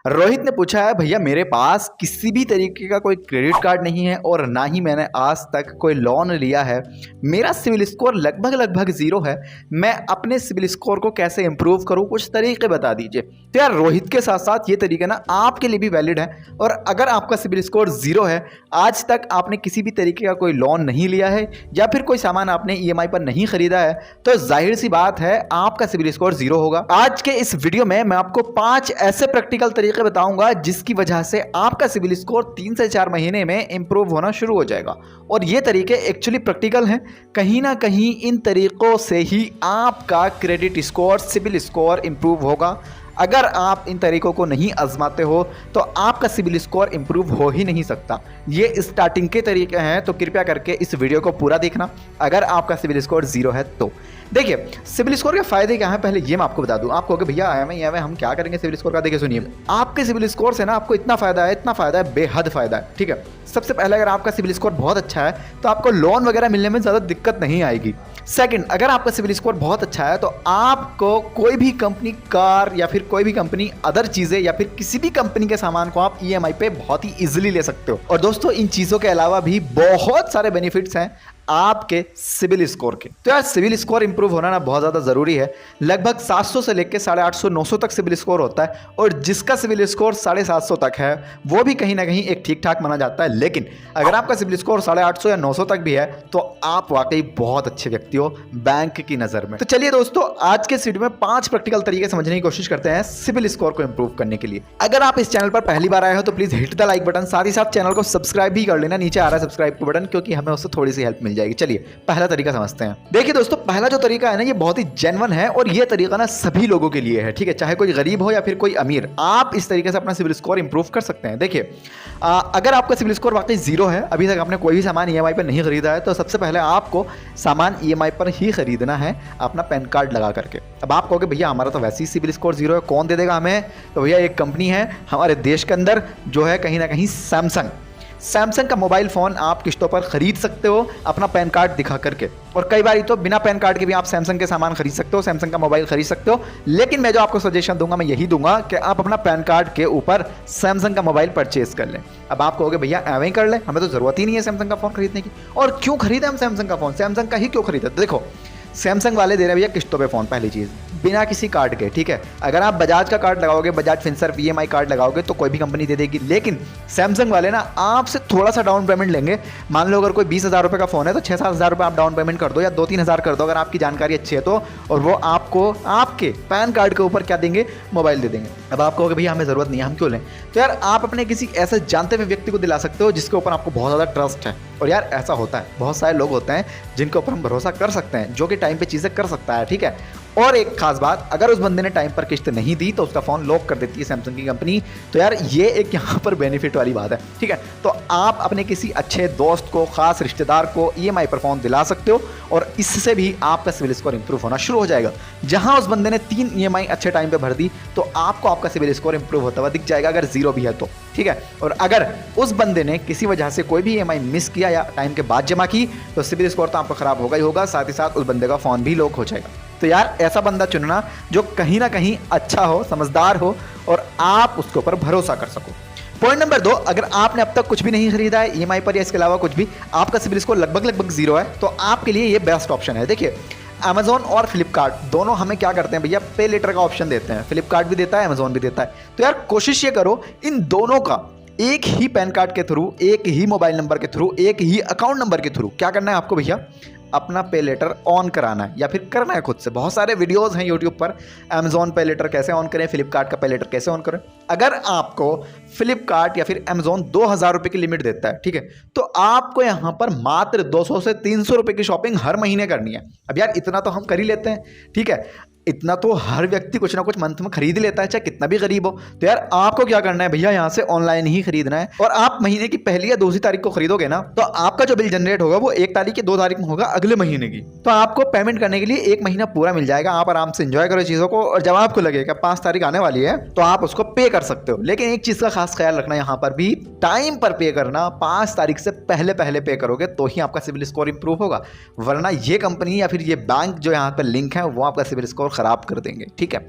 रोहित ने पूछा है, भैया मेरे पास किसी भी तरीके का कोई क्रेडिट कार्ड नहीं है और ना ही मैंने आज तक कोई लोन लिया है। मेरा सिविल स्कोर लगभग लगभग ज़ीरो है। मैं अपने सिविल स्कोर को कैसे इंप्रूव करूं, कुछ तरीके बता दीजिए। तो यार रोहित के साथ साथ ये तरीके ना आपके लिए भी वैलिड है। और अगर आपका सिविल स्कोर ज़ीरो है, आज तक आपने किसी भी तरीके का कोई लोन नहीं लिया है या फिर कोई सामान आपने ईएमआई पर नहीं खरीदा है, तो जाहिर सी बात है आपका सिविल स्कोर ज़ीरो होगा। आज के इस वीडियो में मैं आपको 5 ऐसे प्रैक्टिकल तरीके बताऊंगा जिसकी वजह से आपका सिविल स्कोर 3 से 4 महीने में इंप्रूव होना शुरू हो जाएगा। और ये तरीके एक्चुअली प्रैक्टिकल हैं। कहीं ना कहीं इन तरीकों से ही आपका credit score, CIBIL score improve होगा। अगर आप इन तरीकों को नहीं आजमाते हो तो आपका सिविल स्कोर इंप्रूव हो ही नहीं सकता। ये स्टार्टिंग के तरीके हैं, तो कृपया करके इस वीडियो को पूरा देखना अगर आपका सिविल स्कोर ज़ीरो है तो। देखिए सिविल स्कोर के फायदे क्या हैं, पहले ये मैं आपको बता दूं। आप कहोगे भैया IMI हम क्या करेंगे सिविल स्कोर का। देखिए सुनिए, आपके सिविल स्कोर से ना आपको इतना फायदा है, बेहद फायदा है। ठीक है, सबसे पहले अगर आपका सिविल स्कोर बहुत अच्छा है तो आपको लोन वगैरह मिलने में ज़्यादा दिक्कत नहीं आएगी। सेकंड, अगर आपका सिविल स्कोर बहुत अच्छा है तो आपको कोई भी कंपनी कार या फिर कोई भी कंपनी अदर चीज़ें या फिर किसी भी कंपनी के सामान को आप EMI पे बहुत ही इजीली ले सकते हो। और दोस्तों इन चीज़ों के अलावा भी बहुत सारे बेनिफिट्स हैं आपके सिविल स्कोर के। तो यार सिविल स्कोर इंप्रूव होना ना बहुत ज़्यादा ज़रूरी है। लगभग 700 से लेकर 850 900 तक सिविल स्कोर होता है और जिसका सिविल स्कोर 750 तक है वो भी कहीं ना कहीं एक ठीक ठाक माना जाता है। लेकिन अगर आपका सिविल स्कोर 850 या 900 तक भी है तो आप वाकई बहुत अच्छे व्यक्ति हो बैंक की नज़र में। तो चलिए दोस्तों, आज के इस वीडियो में 5 प्रैक्टिकल तरीके समझने की कोशिश करते हैं सिविल स्कोर को इंप्रूव करने के लिए। अगर आप इस चैनल पर पहली बार आए हो तो please hit the like button, साथ ही साथ चैनल को सब्सक्राइब भी कर लेना। नीचे आ रहा है सब्सक्राइब का बटन, क्योंकि हमें उससे थोड़ी सी हेल्प मिल जाएगी। चलिए पहला तरीका समझते हैं। देखिए दोस्तों, पहला जो तरीका है ना ये बहुत ही जेन्युइन है और ये तरीका ना सभी लोगों के लिए है। ठीक है, चाहे कोई गरीब हो या फिर कोई अमीर, आप इस तरीके से अपना सिविल स्कोर इंप्रूव कर सकते हैं। देखिए अगर आपका सिविल स्कोर वाकई जीरो है, अभी तक आपने कोई भी सामान EMI पर नहीं खरीदा है, तो सबसे पहले आपको सामान EMI पर ही खरीदना है अपना पैन कार्ड लगा करके। अब आप कहोगे भैया हमारा तो वैसे ही सिविल स्कोर जीरो है, कौन दे देगा हमें। तो भैया एक कंपनी है हमारे देश के अंदर जो है कहीं ना कहीं सैमसंग का मोबाइल फ़ोन आप किस्तों पर खरीद सकते हो अपना पैन कार्ड दिखा करके। और कई बार तो बिना पैन कार्ड के भी आप सैमसंग के सामान खरीद सकते हो, सैमसंग का मोबाइल खरीद सकते हो। लेकिन मैं जो आपको सजेशन दूंगा मैं यही दूंगा कि आप अपना पैन कार्ड के ऊपर सैमसंग का मोबाइल परचेज कर लें। अब आप कहोगे भैया ऐਵੇਂ ही कर लें, हमें तो ज़रूरत ही नहीं है सैमसंग का फ़ोन खरीदने की। और क्यों खरीदें हम सैमसंग का फ़ोन, सैमसंग का ही क्यों खरीदें। देखो सैमसंग वाले दे रहे भैया किस्तों पे फ़ोन, पहली चीज़ बिना किसी कार्ड के। ठीक है, अगर आप बजाज का कार्ड लगाओगे, बजाज फिनसर्व EMI कार्ड लगाओगे तो कोई भी कंपनी दे देगी। लेकिन सैमसंग वाले ना आपसे थोड़ा सा डाउन पेमेंट लेंगे। मान लो अगर कोई 20,000 रुपये का फ़ोन है तो 6-7 हज़ार रुपये आप डाउन पेमेंट कर दो या 2-3 हज़ार कर दो अगर आपकी जानकारी अच्छी है तो। और वो आपको आपके पैन कार्ड के ऊपर क्या देंगे, मोबाइल दे देंगे। अब आप कहोगे भैया हमें ज़रूरत नहीं है, हम क्यों लें। तो यार आप अपने किसी ऐसे जानते हुए व्यक्ति को दिला सकते हो जिसके ऊपर आपको बहुत ज़्यादा ट्रस्ट है। और यार ऐसा होता है, बहुत सारे लोग होते हैं जिनके ऊपर हम भरोसा कर सकते हैं, जो कि टाइम पे चीज़ें कर सकता है। ठीक है, और एक खास बात, अगर उस बंदे ने टाइम पर किस्त नहीं दी तो उसका फ़ोन लॉक कर देती है सैमसंग की कंपनी। तो यार ये एक यहाँ पर बेनिफिट वाली बात है। ठीक है, तो आप अपने किसी अच्छे दोस्त को, खास रिश्तेदार को EMI पर फ़ोन दिला सकते हो और इससे भी आपका सिविल स्कोर इंप्रूव होना शुरू हो जाएगा। जहाँ उस बंदे ने 3 EMI अच्छे टाइम पर भर दी तो आपको आपका सिविल स्कोर इंप्रूव होता हुआ दिख जाएगा, अगर जीरो भी है तो। ठीक है, और अगर उस बंदे ने किसी वजह से कोई भी EMI मिस किया या टाइम के बाद जमा की तो सिविल स्कोर तो आपका खराब होगा ही होगा, साथ ही साथ उस बंदे का फ़ोन भी लॉक हो जाएगा। तो यार ऐसा बंदा चुनना जो कहीं ना कहीं अच्छा हो, समझदार हो और आप उसके ऊपर भरोसा कर सको। पॉइंट नंबर 2, अगर आपने अब तक कुछ भी नहीं खरीदा है EMI पर या इसके अलावा कुछ भी, आपका सिविल स्कोर लगभग जीरो है, तो आपके लिए ये बेस्ट ऑप्शन है। देखिए अमेजोन और फ्लिपकार्ट दोनों हमें क्या करते हैं भैया, पे लेटर का ऑप्शन देते हैं। फ्लिपकार्ट भी देता है, अमेजोन भी देता है। तो यार कोशिश ये करो इन दोनों का एक ही पैन कार्ड के थ्रू, एक ही मोबाइल नंबर के थ्रू, एक ही अकाउंट नंबर के थ्रू क्या करना है आपको भैया, अपना पे लेटर ऑन कराना है या फिर करना है खुद से। बहुत सारे वीडियोस हैं यूट्यूब पर, अमेजोन पे लेटर कैसे ऑन करें, फ्लिपकार्ट का पे लेटर कैसे ऑन करें। अगर आपको फ्लिपकार्ट या फिर अमेजोन 2,000 रुपये की लिमिट देता है, ठीक है, तो आपको यहाँ पर मात्र 200 से 300 रुपये की शॉपिंग हर महीने करनी है। अब यार इतना तो हम कर ही लेते हैं। ठीक है, इतना तो हर व्यक्ति कुछ ना कुछ मंथ में खरीद लेता है, चाहे कितना भी गरीब हो। तो यार आपको क्या करना है भैया, यहाँ से ऑनलाइन ही खरीदना है। और आप महीने की पहली या दूसरी तारीख को खरीदोगे ना तो आपका जो बिल जनरेट होगा वो 1 तारीख या 2 तारीख में होगा अगले महीने की। तो आपको पेमेंट करने के लिए 1 महीना पूरा मिल जाएगा। आप आराम से एंजॉय करो चीज़ों को और जब आपको लगेगा 5 तारीख आने वाली है तो आप उसको पे कर सकते हो। लेकिन एक चीज़ का खास ख्याल रखना, यहाँ पर भी टाइम पर पे करना। 5 तारीख से पहले पे करोगे तो ही आपका सिविल स्कोर इंप्रूव होगा, वरना ये कंपनी या फिर ये बैंक जो यहाँ पर लिंक है वो आपका सिविल स्कोर ख़राब कर देंगे। ठीक है,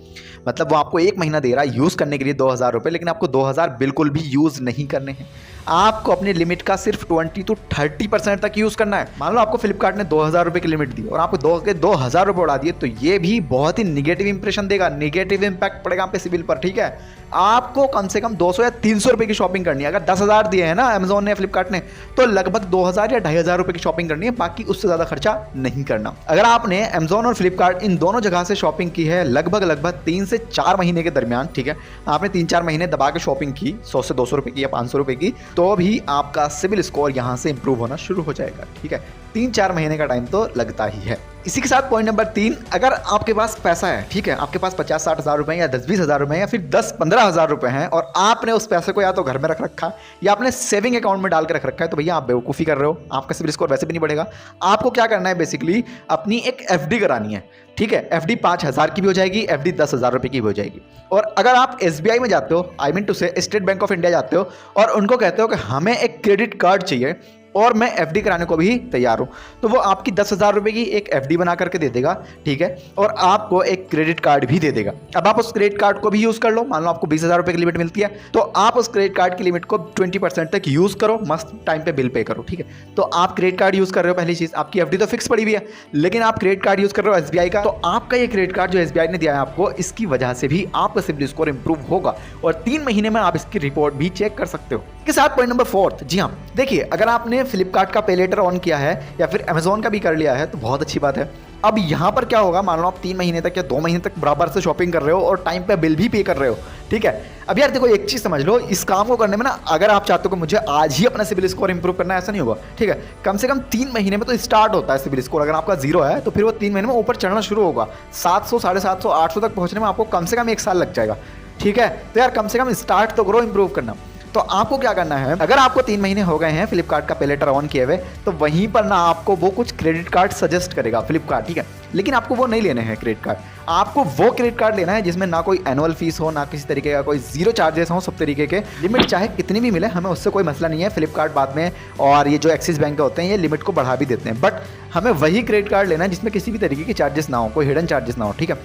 मतलब वो आपको 1 महीना दे रहा है यूज़ करने के लिए 2000 रुपये, लेकिन आपको 2000 बिल्कुल भी यूज़ नहीं करने हैं। आपको अपनी लिमिट का सिर्फ 20 to 30% तक यूज़ करना है। मान लो आपको फ्लिपकार्ट ने 2000 रुपये की लिमिट दी और आपको 2000 रुपये उड़ा दिए, तो ये भी बहुत ही निगेटिव इंप्रेशन देगा, निगेटिव इंपैक्ट पड़ेगा आप पे सिविल पर। ठीक है, आपको कम से कम 200 या 300 रुपये की शॉपिंग करनी है। अगर 10,000 दिए हैं ना अमेजोन ने, फ्लिपकार्ट ने, तो लगभग 2000 या 2500 रुपये की शॉपिंग करनी है, बाकी उससे ज़्यादा खर्चा नहीं करना। अगर आपने अमेजोन और फ्लिपकार्ट इन दोनों जगह से शॉपिंग की है लगभग 3 से 4 महीने के दरमियान, ठीक है, आपने 3-4 महीने दबा के शॉपिंग की 100 से 200 रुपये की या 500 रुपये की, तो भी आपका सिविल स्कोर यहाँ से इंप्रूव होना शुरू हो जाएगा। ठीक है, 3-4 महीने का टाइम तो लगता ही है। इसी के साथ पॉइंट नंबर 3, अगर आपके पास पैसा है, ठीक है, आपके पास 50-60 हज़ार रुपए या 10-20 हज़ार रुपए या फिर 10-15 हज़ार रुपए हैं और आपने उस पैसे को या तो घर में रख रखा या आपने सेविंग अकाउंट में डाल के रख रखा है, तो भैया आप बेवकूफ़ी कर रहे हो, आपका सिविल स्कोर वैसे भी नहीं बढ़ेगा। आपको क्या करना है, बेसिकली अपनी एक एफडी करानी है। ठीक है, एफडी 5000 की भी हो जाएगी, एफडी 10,000 रुपये की भी हो जाएगी। और अगर आप एसबीआई में जाते हो, आई मीन टू से स्टेट बैंक ऑफ इंडिया जाते हो और उनको कहते हो कि हमें एक क्रेडिट कार्ड चाहिए और मैं एफडी कराने को भी तैयार हूं, तो वो आपकी 10,000 रुपये की एक एफडी बना करके दे देगा। ठीक है, और आपको एक क्रेडिट कार्ड भी दे देगा। अब आप उस क्रेडिट कार्ड को भी यूज़ कर लो। मान लो आपको 20,000 रुपये की लिमिट मिलती है, तो आप उस क्रेडिट कार्ड की लिमिट को 20% तक यूज़ करो, मस्त टाइम पे बिल पे करो। ठीक है, तो आप क्रेडिट कार्ड यूज़ कर रहे हो, पहली चीज़, आपकी एफडी तो फिक्स पड़ी हुई है, लेकिन आप क्रेडिट कार्ड यूज़ कर रहे हो एसबीआई का, तो आपका ये क्रेडिट कार्ड जो एसबीआई ने दिया है आपको, इसकी वजह से भी आपका सिबिल स्कोर इंप्रूव होगा और 3 महीने में आप इसकी रिपोर्ट भी चेक कर सकते हो। इसके साथ पॉइंट नंबर 4, जी हाँ, देखिए, अगर आपने फ्लिपकार्ट का पे लेटर ऑन किया है या फिर अमेजोन का भी कर लिया है तो बहुत अच्छी बात है। अब यहाँ पर क्या होगा, मान लो आप 3 महीने तक या 2 महीने तक बराबर से शॉपिंग कर रहे हो और टाइम पे बिल भी पे कर रहे हो। ठीक है, अब यार देखो, एक चीज़ समझ लो, इस काम को करने में ना, अगर आप चाहते हो कि मुझे आज ही अपना सिबिल स्कोर इंप्रूव करना है, ऐसा नहीं होगा। ठीक है, कम से कम 3 महीने में तो स्टार्ट होता है सिबिल स्कोर। अगर आपका 0 है तो फिर वो 3 महीने में ऊपर चढ़ना शुरू होगा। 700, 750, 800 तक पहुँचने में आपको कम से कम 1 साल लग जाएगा। ठीक है, तो यार कम से कम स्टार्ट तो करो इंप्रूव करना। तो आपको क्या करना है, अगर आपको 3 महीने हो गए हैं फ्लिपकार्ट का पे लेटर ऑन किए हुए, तो वहीं पर ना आपको वो कुछ क्रेडिट कार्ड सजेस्ट करेगा फ्लिपकार्ट। ठीक है, लेकिन आपको वो नहीं लेने हैं क्रेडिट कार्ड, आपको वो क्रेडिट कार्ड लेना है जिसमें ना कोई एनुअल फीस हो, ना किसी तरीके का कोई जीरो चार्जेस हो, सब तरीके के। लिमिट चाहे कितनी भी मिले, हमें उससे कोई मसला नहीं है। फ्लिपकार्ट बाद में और ये जो एक्सिस बैंक के होते हैं, ये लिमिट को बढ़ा भी देते हैं, बट हमें वही क्रेडिट कार्ड लेना है जिसमें किसी भी तरीके के चार्जेस ना हो, कोई हिडन चार्जेस ना हो। ठीक है,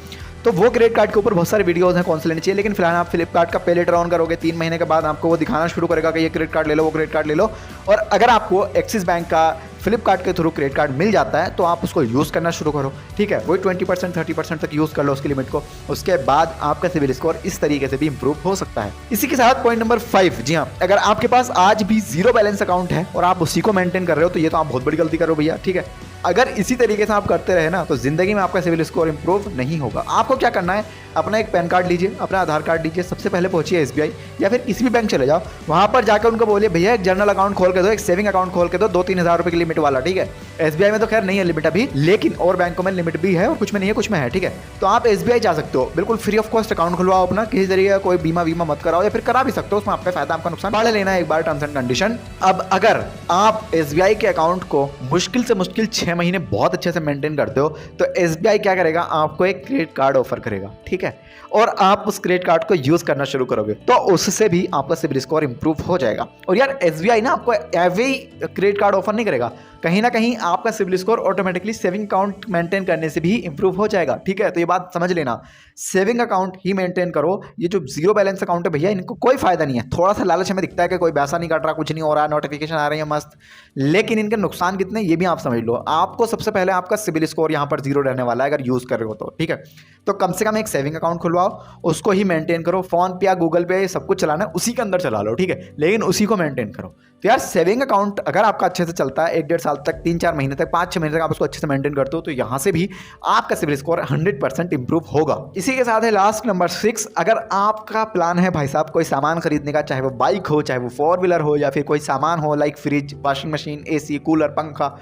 तो वो क्रेडिट कार्ड के ऊपर बहुत सारे वीडियोस हैं कौन से लेने चाहिए, लेकिन फिलहाल आप फ्लिपकार्ट का पे लेटर ऑन करोगे, 3 महीने के बाद आपको वो दिखाना शुरू करेगा कि ये क्रेडिट कार्ड ले लो, वो क्रेडिट कार्ड ले लो। और अगर आपको एक्सिस बैंक का फ्लिपकार्ट के थ्रू क्रेडिट कार्ड मिल जाता है तो आप उसको यूज़ करना शुरू करो। ठीक है, वही 20% 30% तक यूज़ कर लो उसकी लिमिट को, उसके बाद आपका सिबिल स्कोर इस तरीके से भी इंप्रूव हो सकता है। इसी के साथ पॉइंट नंबर 5, जी हाँ, अगर आपके पास आज भी 0 बैलेंस अकाउंट है और आप उसी को मेंटेन कर रहे हो, तो ये तो आप बहुत बड़ी गलती करो भैया। ठीक है, अगर इसी तरीके से आप करते रहे ना, तो जिंदगी में आपका सिबिल स्कोर इंप्रूव नहीं होगा। आपको क्या करना है, अपना एक पैन कार्ड लीजिए, अपना आधार कार्ड लीजिए, सबसे पहले पहुंचिए एसबीआई या फिर किसी भी बैंक चले जाओ, वहां पर जाकर उनको बोलिए भैया एक जनरल अकाउंट खोल के दो, एक सेविंग अकाउंट खोल के दो, 2-3 हज़ार रुपये की लिमिट वाला। ठीक है, एसबीआई में तो खैर नहीं है लिमिट अभी, लेकिन और बैंकों में लिमिट भी है और कुछ में नहीं है, कुछ में है। ठीक है, तो आप एसबीआई जा सकते हो, बिल्कुल फ्री ऑफ कॉस्ट अकाउंट खुलवाओ अपना, किसी तरीके का कोई बीमा मत कराओ, या फिर करा भी सकते हो, उसमें आपका फायदा आपका नुकसान पढ़ लेना है एक बार, टर्म्स एंड कंडीशन। अब अगर आप एसबीआई के अकाउंट को मुश्किल से मुश्किल 6 महीने बहुत अच्छे से मेंटेन करते हो, तो एसबीआई क्या करेगा, आपको एक क्रेडिट कार्ड ऑफर करेगा। ठीक है, और आप उस क्रेडिट कार्ड को यूज करना शुरू करोगे तो उससे भी आपका सिबिल स्कोर इंप्रूव हो जाएगा। और यार एसबीआई ना आपको एवरी क्रेडिट कार्ड ऑफर नहीं करेगा, कहीं ना कहीं आपका CIBIL score automatically saving account maintain करने से भी इंप्रूव हो जाएगा। ठीक है, तो ये बात समझ लेना, सेविंग अकाउंट ही मेंटेन करो। ये जो 0 बैलेंस अकाउंट है भैया, इनको कोई फायदा नहीं है। थोड़ा सा लालच हमें दिखता है कि कोई पैसा नहीं कट रहा, कुछ नहीं हो रहा, नोटिफिकेशन आ रही है मस्त, लेकिन इनके नुकसान कितने ये भी आप समझ लो। आपको सबसे पहले आपका सिबिल स्कोर यहाँ पर 0 रहने वाला है अगर यूज कर रहे हो तो। ठीक है, तो कम से कम एक सेविंग अकाउंट खुलवाओ, उसको ही मेंटेन करो। फोन पे या गूगल पे सब कुछ चलाना है उसी के अंदर चला लो। ठीक है, लेकिन उसी को मेंटेन करो। तो यार सेविंग अकाउंट अगर आपका अच्छे से चलता है 1-1.5 साल तक, 3-4 महीने तक, 5-6 महीने तक आप उसको अच्छे से मेंटेन करते हो, तो यहाँ से भी आपका सिबिल स्कोर 100% इंप्रूव होगा। इसी के साथ है लास्ट नंबर 6, अगर आपका प्लान है भाई साहब कोई सामान खरीदने का, चाहे वो बाइक हो, चाहे वो 4 व्हीलर हो, या फिर कोई सामान हो like fridge, washing machine, AC, cooler, पंखा,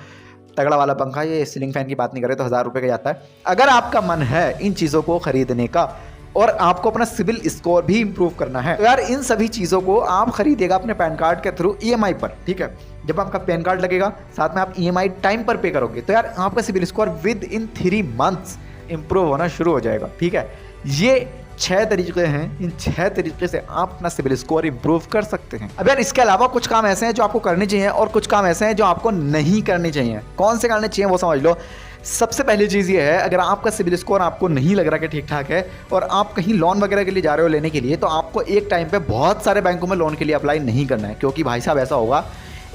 तगड़ा वाला पंखा, ये सीलिंग फैन की बात नहीं करे तो 1000 रुपये का जाता है। अगर आपका मन है इन चीज़ों को खरीदने का और आपको अपना सिबिल स्कोर भी इंप्रूव करना है, तो यार इन सभी चीज़ों को आप खरीदिएगा अपने पैन कार्ड के थ्रू ईएमआई पर। ठीक है, जब आपका पैन कार्ड लगेगा, साथ में आप ईएमआई टाइम पर पे करोगे, तो यार आपका CIBIL score with in 3 months improve होना शुरू हो जाएगा। ठीक है, ये 6 तरीके हैं, इन 6 तरीके से आप अपना सिबिल स्कोर इंप्रूव कर सकते हैं। अब यार इसके अलावा कुछ काम ऐसे हैं जो आपको करने चाहिए और कुछ काम ऐसे हैं जो आपको नहीं करने चाहिए। कौन से करने चाहिए वो समझ लो। सबसे पहली चीज़ ये है, अगर आपका सिबिल स्कोर आपको नहीं लग रहा कि ठीक ठाक है और आप कहीं लोन वगैरह के लिए जा रहे हो लेने के लिए, तो आपको एक टाइम पे बहुत सारे बैंकों में लोन के लिए अप्लाई नहीं करना है। क्योंकि भाई साहब ऐसा होगा,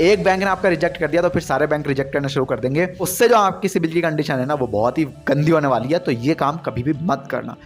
एक बैंक ने आपका रिजेक्ट कर दिया तो फिर सारे बैंक रिजेक्ट करना शुरू कर देंगे। उससे जो आपकी सिबिल की कंडीशन है ना, वो बहुत ही गंदी होने वाली है। तो ये काम कभी भी मत करना।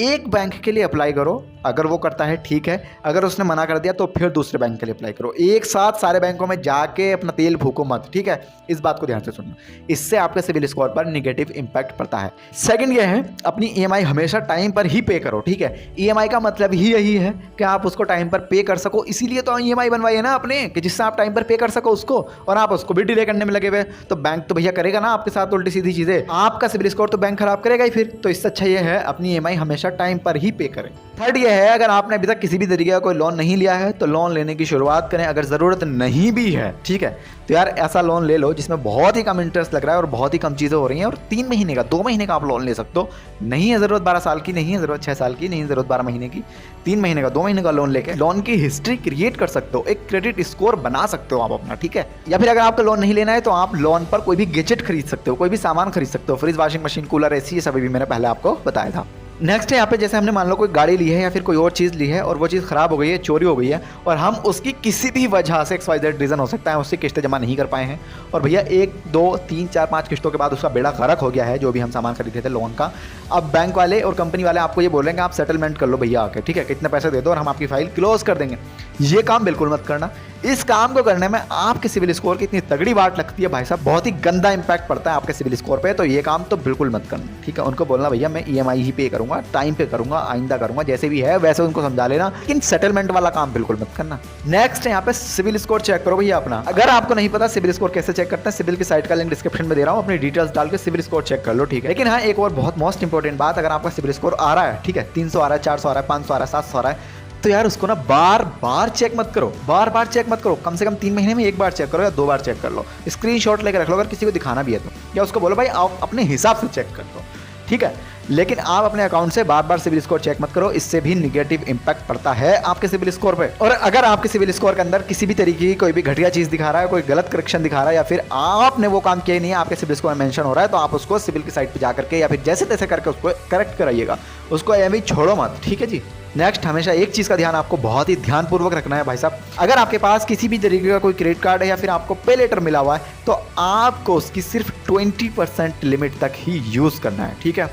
एक बैंक के लिए अप्लाई करो, अगर वो करता है ठीक है, अगर उसने मना कर दिया तो फिर दूसरे बैंक के लिए अप्लाई करो। एक साथ सारे बैंकों में जाके अपना तेल फूको मत, ठीक है। इस बात को ध्यान से सुनना, इससे आपके सिबिल स्कोर पर निगेटिव इंपैक्ट पड़ता है। सेकंड ये है, अपनी ईएमआई हमेशा टाइम पर ही पे करो, ठीक है। ईएमआई का मतलब ही यही है कि आप उसको टाइम पर पे कर सको, इसीलिए तो ईएमआई बनवाई है ना आपने, कि जिससे आप टाइम पर पे कर सको उसको, और आप उसको भी डिले करने में लगे हुए, तो बैंक तो भैया करेगा ना आपके साथ उल्टी सीधी चीज़ें। आपका सिबिल स्कोर तो बैंक खराब करेगा ही फिर। तो इससे अच्छा ये है अपनी ईएमआई हमेशा टाइम पर ही पे करें। थर्ड ये है, अगर आपने अभी तक किसी भी तरीके का कोई लोन नहीं लिया है तो लोन लेने की शुरुआत करें। अगर ज़रूरत नहीं भी है, ठीक है, तो यार ऐसा लोन ले लो जिसमें बहुत ही कम इंटरेस्ट लग रहा है और बहुत ही कम चीज़ें हो रही हैं, और 3 महीने का 2 महीने का आप लोन ले सकते हो। नहीं है ज़रूरत 12 साल की, नहीं है ज़रूरत 6 साल की, नहीं है ज़रूरत 12 महीने की, 3 महीने का 2 महीने का लोन लेके लोन की हिस्ट्री क्रिएट कर सकते हो, एक क्रेडिट स्कोर बना सकते हो आप अपना, ठीक है। या फिर अगर आपका लोन नहीं लेना है तो आप लोन पर कोई भी गैजेट खरीद सकते हो, कोई भी सामान खरीद सकते हो, fridge, washing machine, cooler, AC, ये सभी भी मैंने पहले आपको बताया था। नेक्स्ट है यहाँ पे, जैसे हमने मान लो कोई गाड़ी ली है या फिर कोई और चीज़ ली है और वो चीज़ ख़राब हो गई है, चोरी हो गई है, और हम उसकी किसी भी वजह से XYZ रीज़न हो सकता है उससे किस्तें जमा नहीं कर पाए हैं, और भैया 1, 2, 3, 4, 5 किस्तों के बाद उसका बेड़ा गर्क हो गया है, जो भी हम सामान खरीदे थे लोन का। अब बैंक वाले और कंपनी वाले आपको ये बोलेंगे आप सेटलमेंट कर लो भैया आके, ठीक है, कितने पैसे दे दो और हम आपकी फाइल क्लोज कर देंगे। ये काम बिल्कुल मत करना। इस काम को करने में आपके सिविल स्कोर की इतनी तगड़ी बात लगती है भाई साहब, बहुत ही गंदा इंपैक्ट पड़ता है आपके सिविल स्कोर पे। तो ये काम तो बिल्कुल मत करना, ठीक है। उनको बोलना भैया मैं EMI ही पे करूंगा, टाइम पे करूंगा, आइंदा करूंगा, जैसे भी है वैसे उनको समझा लेना, लेकिन सेटलमेंट वाला काम बिल्कुल मत करना। नेक्स्ट यहाँ पे सिविल स्कोर चेक करो भैया अपना। अगर आपको नहीं पता सिविल स्कोर कैसे चेक करते हैं, सिविल की साइट का लिंक डिस्क्रिप्शन में दे रहा हूँ, अपनी डिटेल्स डाल के सिविल स्कोर चेक कर लो, ठीक है। लेकिन हाँ, एक और बहुत मोस्ट इंपॉर्टेंट बात, अगर आपका सिविल स्कोर आ रहा है, ठीक है, 300 आ रहा है, 400 आ रहा है, 500 आ रहा है, 700 आ रहा है, तो यार उसको ना बार बार चेक मत करो, बार बार चेक मत करो। कम से कम 3 महीने में 1 बार चेक करो या 2 बार चेक कर लो। स्क्रीनशॉट लेकर रख लो अगर किसी को दिखाना भी है तो, या उसको बोलो भाई आप अपने हिसाब से चेक कर लो, ठीक है। लेकिन आप अपने अकाउंट से बार बार सिविल स्कोर चेक मत करो, इससे भी निगेटिव इंपैक्ट पड़ता है आपके सिविल स्कोर पे। और अगर आपके सिविल स्कोर के अंदर किसी भी तरीके की कोई भी घटिया चीज़ दिखा रहा है, कोई गलत करेक्शन दिखा रहा है, या फिर आपने वो काम किया नहीं है, आपके सिविल स्कोर में मेंशन हो रहा है, तो आप उसको सिविल की साइट पे जाकर के या फिर जैसे तैसे करके उसको करेक्ट कराइएगा, उसको एवं छोड़ो मत, ठीक है जी। नेक्स्ट, हमेशा एक चीज़ का ध्यान आपको बहुत ही ध्यानपूर्वक रखना है भाई साहब। अगर आपके पास किसी भी तरीके का कोई क्रेडिट कार्ड है या फिर आपको पे लेटर मिला हुआ है, तो आपको उसकी सिर्फ 20% लिमिट तक ही यूज़ करना है, ठीक है।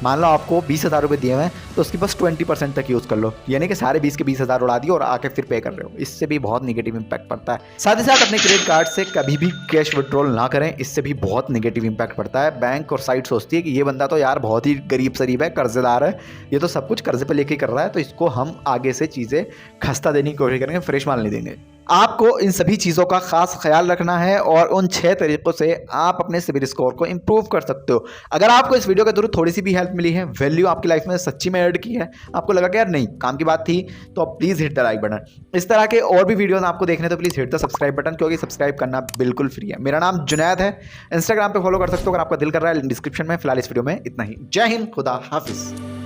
मान लो आपको 20,000 रुपये दिए हुए हैं, तो उसकी बस 20% तक यूज़ कर लो, यानी कि सारे 20 के 20,000 उड़ा दिए और आके फिर पे कर रहे हो। इससे भी बहुत निगेटिव इंपैक्ट पड़ता है। साथ ही साथ अपने क्रेडिट कार्ड से कभी भी कैश विड्रॉल ना करें, इससे भी बहुत निगेटिव इंपैक्ट पड़ता है। बैंक और साइट सोचती है कि ये बंदा तो यार बहुत ही गरीब शरीब है, कर्जेदार है, ये तो सब कुछ कर्जे पे लेके कर रहा है, तो इसको हम आगे से चीज़ें खस्ता देने की कोशिश करेंगे, फ्रेश माल नहीं देंगे। आपको इन सभी चीज़ों का खास ख्याल रखना है और उन 6 तरीकों से आप अपने सिविल स्कोर को इंप्रूव कर सकते हो। अगर आपको इस वीडियो के थ्रू थोड़ी सी भी हेल्प मिली है, वैल्यू आपकी लाइफ में सच्ची में ऐड की है, आपको लगा कि यार नहीं काम की बात थी, तो please hit the like button. इस तरह के और भी वीडियोस आपको देखने तो please hit the subscribe button, क्योंकि सब्सक्राइब करना बिल्कुल फ्री है। मेरा नाम जुनैद है, इंस्टाग्राम पर फॉलो कर सकते हो अगर आपका दिल कर रहा है, डिस्क्रिप्शन में। फिलहाल इस वीडियो में इतना ही। जय हिंद, खुदा हाफिज़।